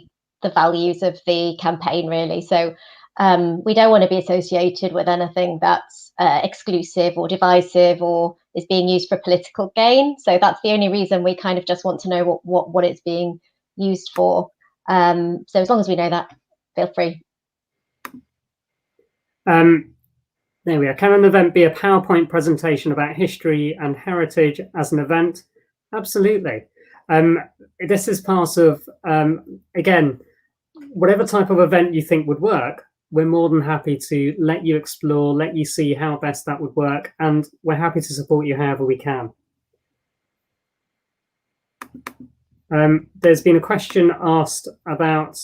values of the campaign, really. So we don't want to be associated with anything that's exclusive or divisive or is being used for political gain. So that's the only reason we kind of just want to know what it's being used for. So as long as we know that, feel free. There we are. Can an event be a PowerPoint presentation about history and heritage as an event? Absolutely. This is part of, again, whatever type of event you think would work, we're more than happy to let you explore, let you see how best that would work, and we're happy to support you however we can. There's been a question asked about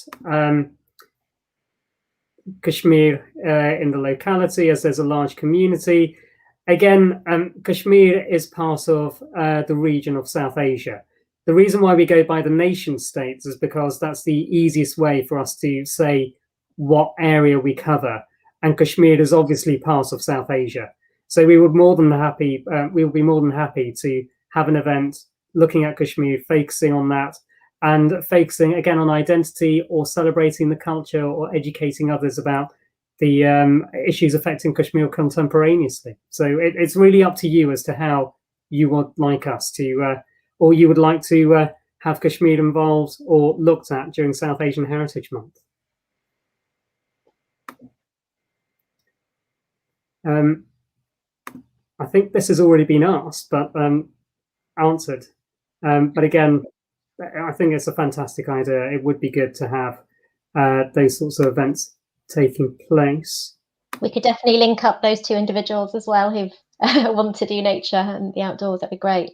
Kashmir in the locality, as there's a large community. Again, Kashmir is part of the region of South Asia. The reason why we go by the nation states is because that's the easiest way for us to say what area we cover. And Kashmir is obviously part of South Asia. So we would be more than happy to have an event looking at Kashmir, focusing on that, and focusing again on identity or celebrating the culture or educating others about the issues affecting Kashmir contemporaneously. So it's really up to you as to how you would like us to, or you would like to have Kashmir involved or looked at during South Asian Heritage Month. I think this has already been asked, but answered. But again, I think it's a fantastic idea. It would be good to have those sorts of events taking place. We could definitely link up those two individuals as well who want to do nature and the outdoors. That'd be great.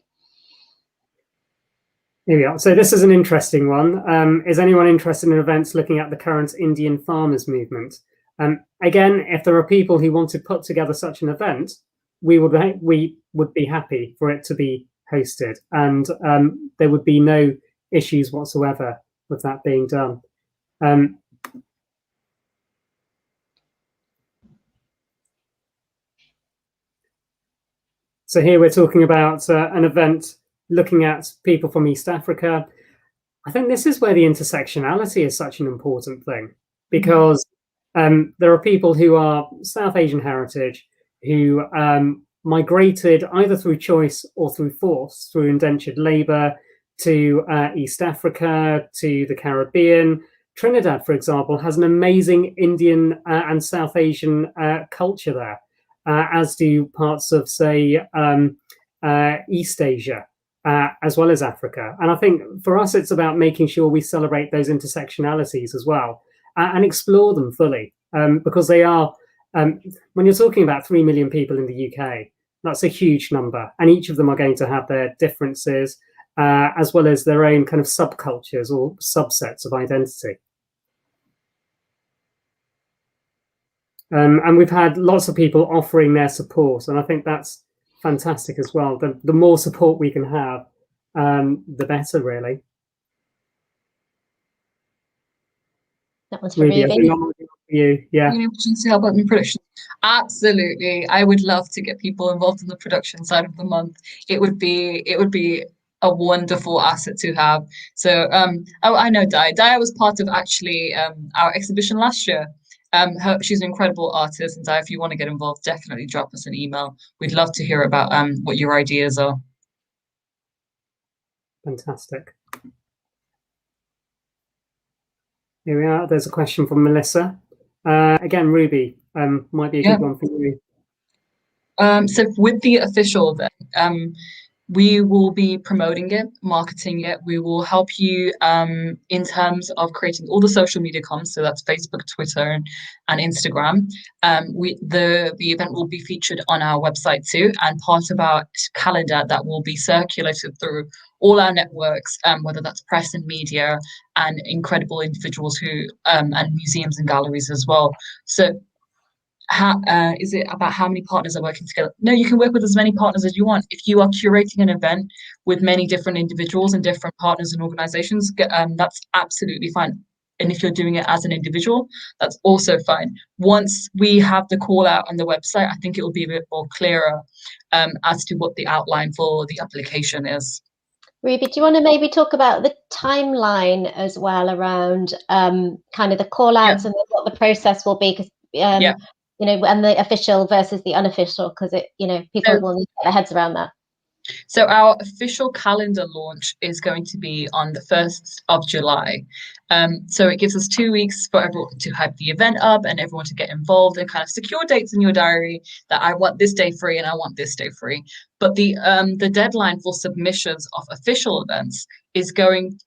Here we are. So this is an interesting one. Is anyone interested in events looking at the current Indian farmers movement? Again, if there are people who want to put together such an event, we would be happy for it to be hosted, and there would be no issues whatsoever with that being done. So here we're talking about an event looking at people from East Africa. I think this is where the intersectionality is such an important thing, because there are people who are South Asian heritage who migrated either through choice or through force, through indentured labor, to East Africa, to the Caribbean. Trinidad, for example, has an amazing Indian and South Asian culture there, as do parts of, say, East Asia, as well as Africa. And I think for us, it's about making sure we celebrate those intersectionalities as well and explore them fully, because they are, when you're talking about 3 million people in the UK, that's a huge number. And each of them are going to have their differences, as well as their own kind of subcultures or subsets of identity. And we've had lots of people offering their support, and I think that's fantastic as well. The more support we can have, the better, really. That one's for me. You, yeah. To help out in production. Absolutely, I would love to get people involved in the production side of the month. It would be a wonderful asset to have. So, I know Dia was part of actually our exhibition last year. She's an incredible artist, and Dia, if you want to get involved, definitely drop us an email. We'd love to hear about what your ideas are. Fantastic. Here we are. There's a question from Melissa. Again, Ruby, might be a good one for you. So with the official event, we will be promoting it, marketing it. We will help you in terms of creating all the social media comms. So that's Facebook, Twitter, and Instagram. The event will be featured on our website too, and part of our calendar that will be circulated through all our networks, whether that's press and media and incredible individuals who and museums and galleries as well. So is it about how many partners are working together? No, you can work with as many partners as you want. If you are curating an event with many different individuals and different partners and organizations, that's absolutely fine. And if you're doing it as an individual, that's also fine. Once we have the call out on the website, I think it will be a bit more clearer as to what the outline for the application is. Ruby, do you want to maybe talk about the timeline as well around kind of the call outs and what the process will be? Because you know, and the official versus the unofficial, because it, you know, people will need to get their heads around that. So our official calendar launch is going to be on the 1st of July. So it gives us 2 weeks for everyone to hype the event up and everyone to get involved and kind of secure dates in your diary that I want this day free and I want this day free. But the deadline for submissions of official events is going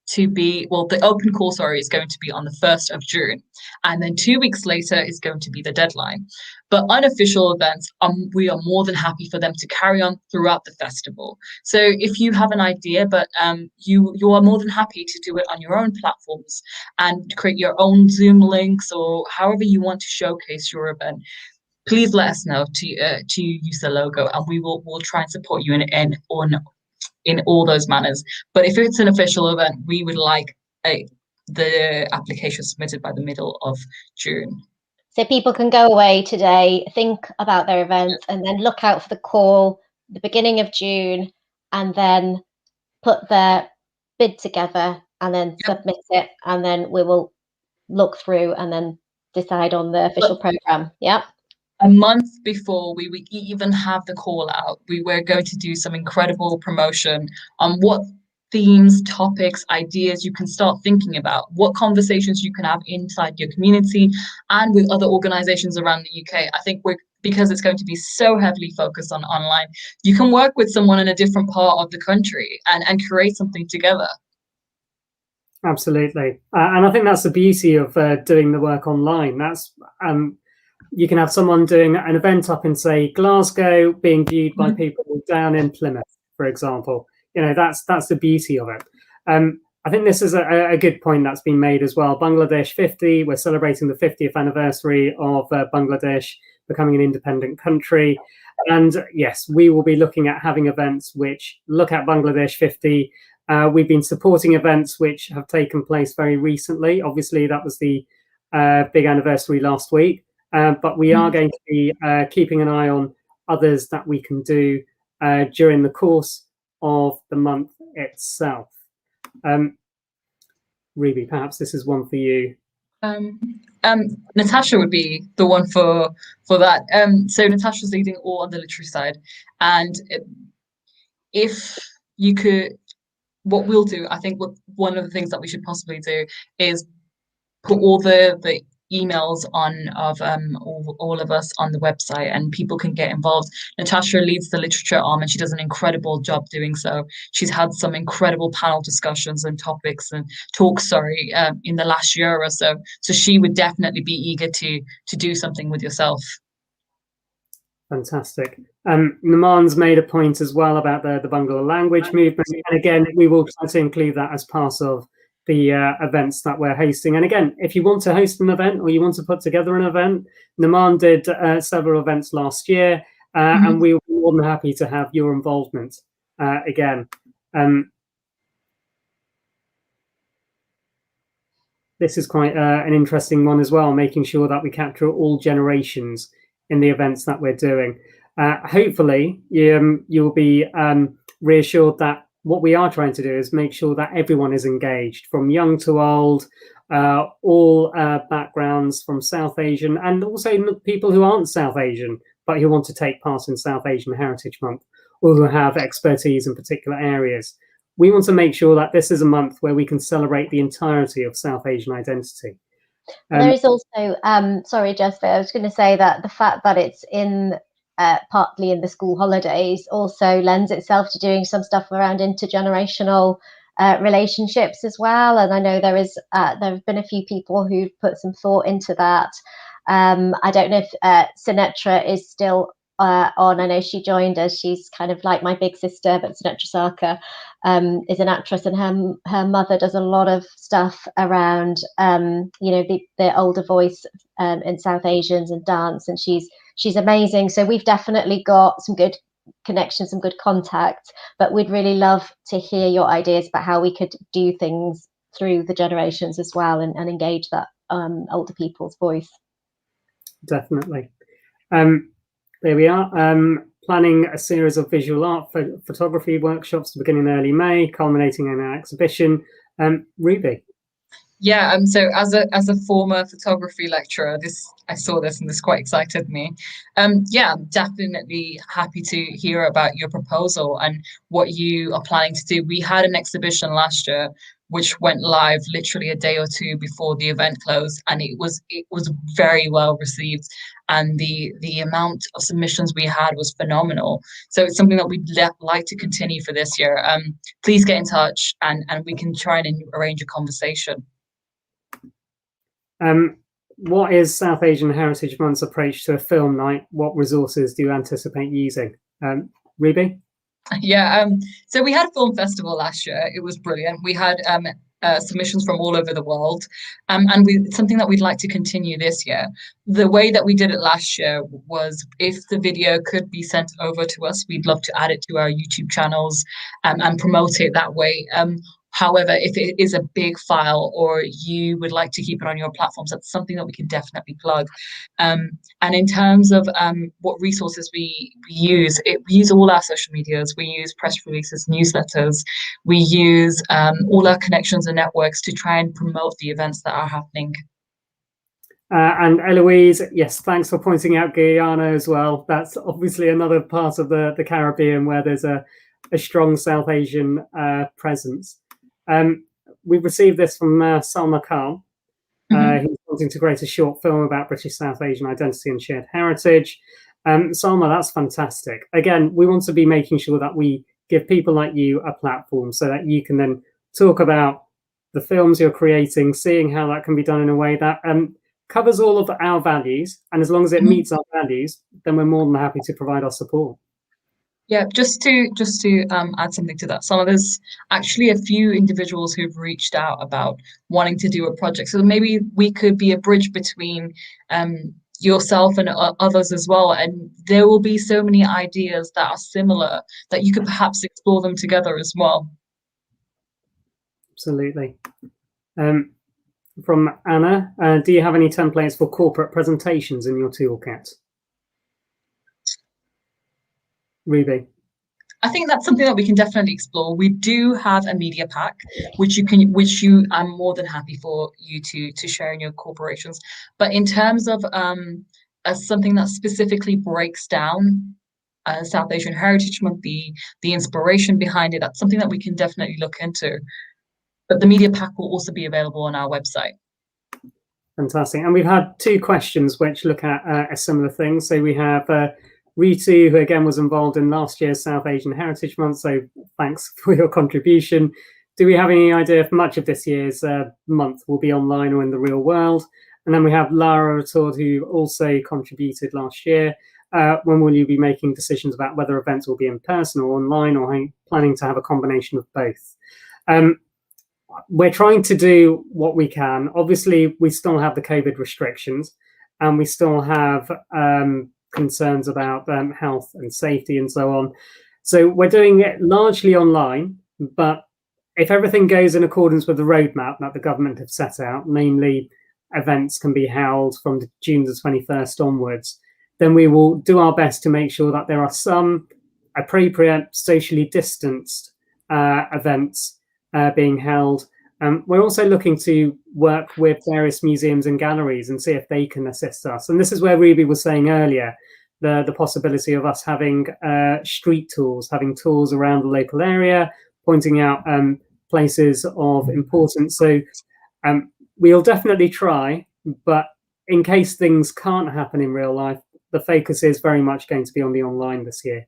to be, well, the open call, is going to be on the 1st of June. And then 2 weeks later is going to be the deadline. But unofficial events, we are more than happy for them to carry on throughout the festival. So if you have an idea, but you are more than happy to do it on your own platforms and create your own Zoom links or however you want to showcase your event, please let us know to use the logo, and we'll try and support you in all those manners. But if it's an official event, we would like the application submitted by the middle of June. So people can go away today, think about their events, and then look out for the call the beginning of June, and then put their bid together and then submit it, and then we will look through and then decide on the official program. A month before we would even have the call out, we were going to do some incredible promotion on what themes, topics, ideas you can start thinking about, what conversations you can have inside your community and with other organizations around the UK. I think because it's going to be so heavily focused on online, you can work with someone in a different part of the country and create something together. Absolutely. And I think that's the beauty of doing the work online. That's you can have someone doing an event up in, say, Glasgow, being viewed by people down in Plymouth, for example. That's the beauty of it. I think this is a good point that's been made as well. Bangladesh 50, we're celebrating the 50th anniversary of Bangladesh becoming an independent country. And yes, we will be looking at having events which look at Bangladesh 50. We've been supporting events which have taken place very recently. Obviously, that was the big anniversary last week. But we are going to be keeping an eye on others that we can do during the course of the month itself. Ruby, perhaps this is one for you. Natasha would be the one for that. So Natasha's leading all on the literary side, and if you could, what we'll do, I think one of the things that we should possibly do is put all the emails of all of us on the website, and people can get involved. Natasha leads the literature arm, and she does an incredible job doing so. She's had some incredible panel discussions and topics and talks, in the last year or so. So she would definitely be eager to do something with yourself. Fantastic. Naman's made a point as well about the Bangla language movement, and again, we will try to include that as part of the events that we're hosting. And again, if you want to host an event or you want to put together an event, Naman did several events last year, and we will be more than happy to have your involvement again. This is quite an interesting one as well, making sure that we capture all generations in the events that we're doing. Hopefully, you'll be reassured that what we are trying to do is make sure that everyone is engaged, from young to old, all backgrounds, from South Asian, and also people who aren't South Asian, but who want to take part in South Asian Heritage Month, or who have expertise in particular areas. We want to make sure that this is a month where we can celebrate the entirety of South Asian identity. There is also, sorry, Jasvir, I was going to say that the fact that it's in partly in the school holidays also lends itself to doing some stuff around intergenerational relationships as well. And I know there have been a few people who've put some thought into that. I don't know if Sinetra is still on. I know she joined us. She's kind of like my big sister, but Sinetra Sarkar is an actress, and her mother does a lot of stuff around the older voice in South Asians and dance, and she's amazing. So we've definitely got some good connections, some good contacts, but we'd really love to hear your ideas about how we could do things through the generations as well, and engage that older people's voice. Definitely. There we are. Planning a series of visual art photography workshops beginning in early May, culminating in an exhibition. Ruby. Yeah, so as a former photography lecturer, I saw this and this quite excited me. Yeah, I'm definitely happy to hear about your proposal and what you are planning to do. We had an exhibition last year which went live literally a day or two before the event closed, and it was very well received, and the amount of submissions we had was phenomenal. So it's something that we'd like to continue for this year. Please get in touch, and we can try and arrange a conversation. What is South Asian Heritage Month's approach to a film night? What resources do you anticipate using? Ruby? Yeah, so we had a film festival last year. It was brilliant. We had submissions from all over the world, and it's something that we'd like to continue this year. The way that we did it last year was, if the video could be sent over to us, we'd love to add it to our YouTube channels and promote it that way. However, if it is a big file or you would like to keep it on your platforms, that's something that we can definitely plug. And in terms of what resources we use all our social medias. We use press releases, newsletters. We use all our connections and networks to try and promote the events that are happening. And Eloise, yes, thanks for pointing out Guyana as well. That's obviously another part of the Caribbean where there's a strong South Asian presence. We've received this from Salma Khan, who's wanting to create a short film about British South Asian identity and shared heritage. Salma, that's fantastic. Again, we want to be making sure that we give people like you a platform so that you can then talk about the films you're creating, seeing how that can be done in a way that covers all of our values. And as long as it meets our values, then we're more than happy to provide our support. Yeah, just to add something to that, there's actually a few individuals who've reached out about wanting to do a project. So maybe we could be a bridge between yourself and others as well. And there will be so many ideas that are similar that you could perhaps explore them together as well. Absolutely. From Anna, do you have any templates for corporate presentations in your toolkit? Ruby. I think that's something that we can definitely explore. We do have a media pack, which I'm more than happy for you to share in your corporations. But in terms of something that specifically breaks down South Asian Heritage Month, the inspiration behind it, that's something that we can definitely look into. But the media pack will also be available on our website. Fantastic. And we've had 2 questions which look at a similar thing. So we have Ritu, who again was involved in last year's South Asian Heritage Month. So thanks for your contribution. Do we have any idea if much of this year's month will be online or in the real world? And then we have Lara Ratour, who also contributed last year. When will you be making decisions about whether events will be in person or online, or planning to have a combination of both? We're trying to do what we can. Obviously, we still have the COVID restrictions, and we still have concerns about health and safety and so on. So we're doing it largely online, but if everything goes in accordance with the roadmap that the government have set out, namely events can be held from June the 21st onwards, then we will do our best to make sure that there are some appropriate socially distanced events being held. We're also looking to work with various museums and galleries and see if they can assist us. And this is where Ruby was saying earlier, the possibility of us having street tours, having tours around the local area, pointing out places of importance. So we'll definitely try, but in case things can't happen in real life, the focus is very much going to be on the online this year.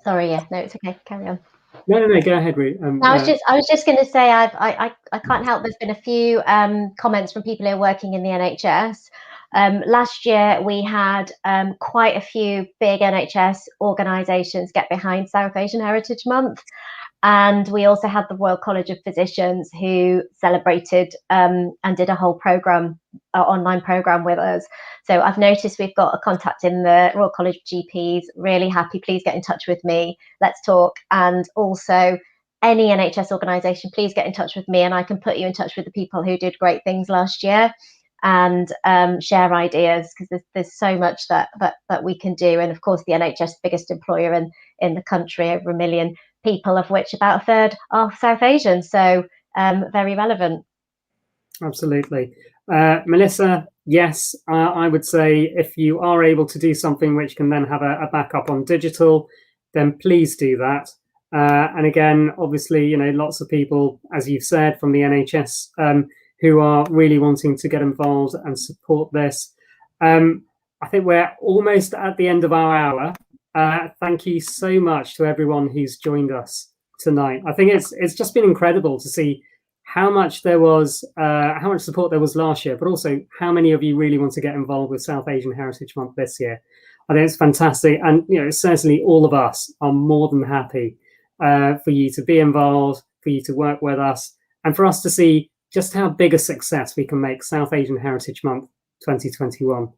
Sorry, yeah, no, it's okay. Carry on. No, go ahead, Ruth. I was just going to say, I can't help. There's been a few comments from people who are working in the NHS. Last year, we had quite a few big NHS organisations get behind South Asian Heritage Month. And we also had the Royal College of Physicians who celebrated and did a whole program, online program with us. So I've noticed we've got a contact in the Royal College of GPs. Really happy. Please get in touch with me. Let's talk. And also any NHS organisation, please get in touch with me and I can put you in touch with the people who did great things last year and share ideas, because there's so much that we can do. And of course, the NHS, biggest employer in the country, over 1 million people, of which about a third are South Asian. So very relevant. Absolutely. Melissa, yes, I would say if you are able to do something which can then have a backup on digital, then please do that. And again, obviously, lots of people, as you've said, from the NHS who are really wanting to get involved and support this. I think we're almost at the end of our hour. Thank you so much to everyone who's joined us tonight. I think it's just been incredible to see how much there was, how much support there was last year, but also how many of you really want to get involved with South Asian Heritage Month this year. I think it's fantastic, and certainly all of us are more than happy for you to be involved, for you to work with us, and for us to see just how big a success we can make South Asian Heritage Month 2021.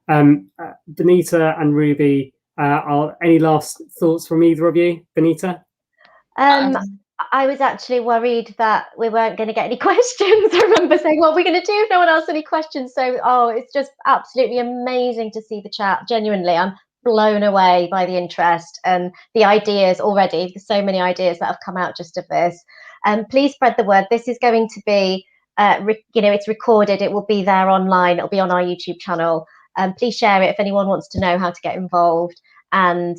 Binita and Ruby, any last thoughts from either of you? Binita? I was actually worried that we weren't going to get any questions. I remember saying, what are we going to do if no one asks any questions? So, it's just absolutely amazing to see the chat. Genuinely, I'm blown away by the interest and the ideas already. There's so many ideas that have come out just of this. Please spread the word. This is going to be, it's recorded. It will be there online. It'll be on our YouTube channel. Please share it if anyone wants to know how to get involved. And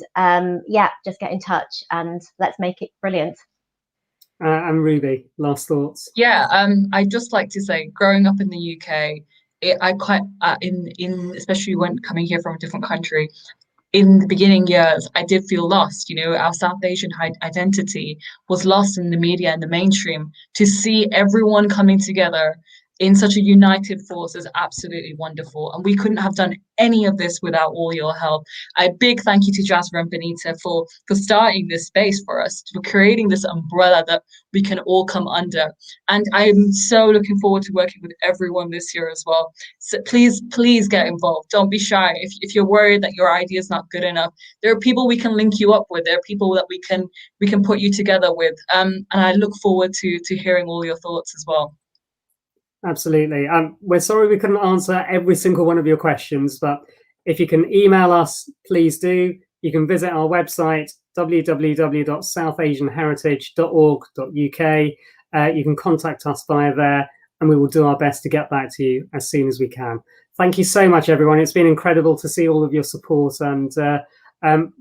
just get in touch and let's make it brilliant. And Ruby, last thoughts? Yeah, I'd just like to say, growing up in the UK, I quite in especially when coming here from a different country, in the beginning years, I did feel lost. You know, our South Asian identity was lost in the media and the mainstream. To see everyone coming together in such a united force is absolutely wonderful. And we couldn't have done any of this without all your help. A big thank you to Jasvir and Binita for starting this space for us, for creating this umbrella that we can all come under. And I'm so looking forward to working with everyone this year as well. So please get involved. Don't be shy. If you're worried that your idea is not good enough, there are people we can link you up with. There are people that we can put you together with. And I look forward to hearing all your thoughts as well. Absolutely. We're sorry we couldn't answer every single one of your questions, but if you can email us, please do. You can visit our website, www.southasianheritage.org.uk. You can contact us via there, and we will do our best to get back to you as soon as we can. Thank you so much, everyone. It's been incredible to see all of your support, and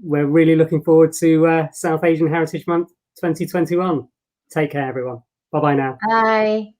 we're really looking forward to South Asian Heritage Month 2021. Take care, everyone. Bye-bye now. Bye.